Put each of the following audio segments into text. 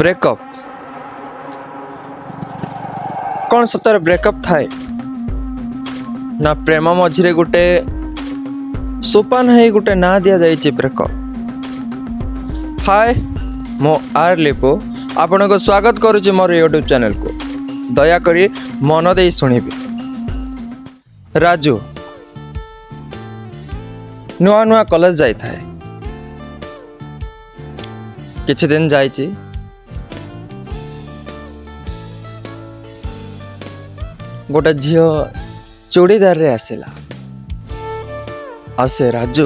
Breakup कौन सतर breakup थाए ना प्रेम मझिरे गोटे सोपान है गोटे ना दिया जाइए ब्रेकअप। हाय मो आर लिपो आपण को स्वागत करुच्ची मोर यूट्यूब चैनल को दयाकोरी मन दे शुणिबे। राजू नुआ नुआ कॉलेज जाई थाए किछि दिन जाइछि गोटे झील चूड़ीदार रे आसिला आ से राजू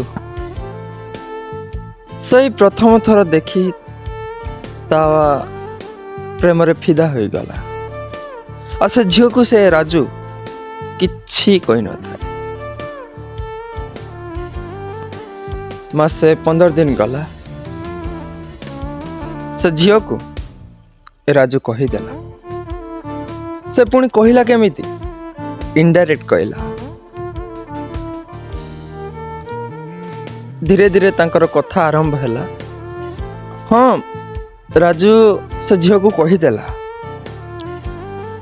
सही प्रथम थर देखी ता प्रेम रे फिदा हो गला। आ से झील को से राजू किछि कहि न था। मासे 15 दिन गला से झील को राजू कहीदेला। से पुणी कहला केमिति इनडायरेक्ट कहला। धीरे धीरे तांकर कथा आरंभ हैला। हाँ राजू से झील को कहीदेला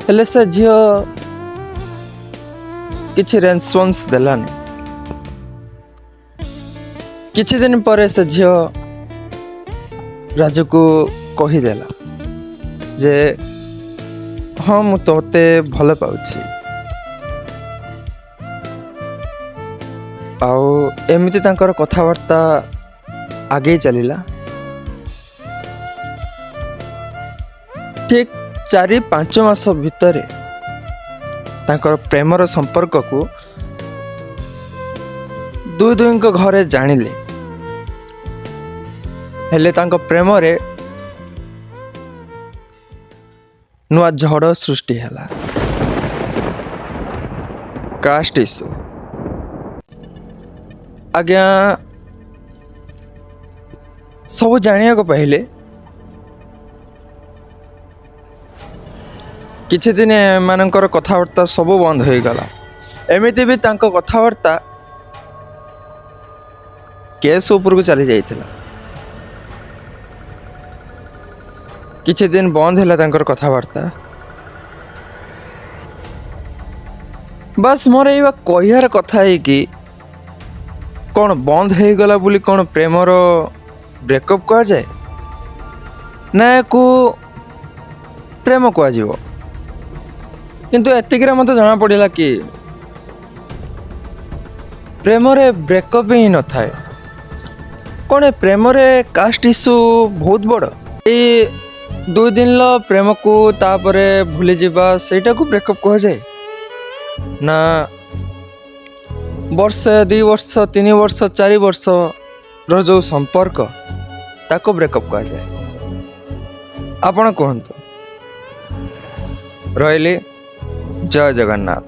हेले से झील किछि रेस्पॉन्स देलानी। किछि दिन पर से झील राजू को कहीदेला जे हाँ मु तोते भल पाउछि। आउ एमिति तांकर कथावार्ता आगे चलिला। ठीक 4-5 मास भितर तांकर प्रेमर संपर्क को दुई को घरे जानिले। हेले तांको प्रेम रे नुआ झड़ सृष्टि हैला। कास्ट इशू आज्ञा सब जानिया को पहले किछि दिन मानकर कथावार्ता सब बंद हो गला। एमिति भी तांको कथावार्ता केस ऊपर को चली जाइथिला। किछि दिन बंद हैला तांकर कथावार्ता। बस मोर एवा कहियार कथा है कि कौन बंद हो गला बोली कौन प्रेमर ब्रेकअप कह जाए ना को प्रेम कह जीवो। किंतु एतिक मत जना पड़िला कि प्रेम रे ब्रेकअप ही न थाए। कौन प्रेम रे कास्ट इशू बहुत बड़। ए 2 दिन लो प्रेम को तापरे भूली जीवा सेटा को ब्रेकअप कह जाए ना वर्ष 2 वर्ष 3 वर्ष 4 वर्ष रो जो संपर्क ताको ब्रेकअप कह जाए। आपण कहंतु। रहिली जय जगन्नाथ।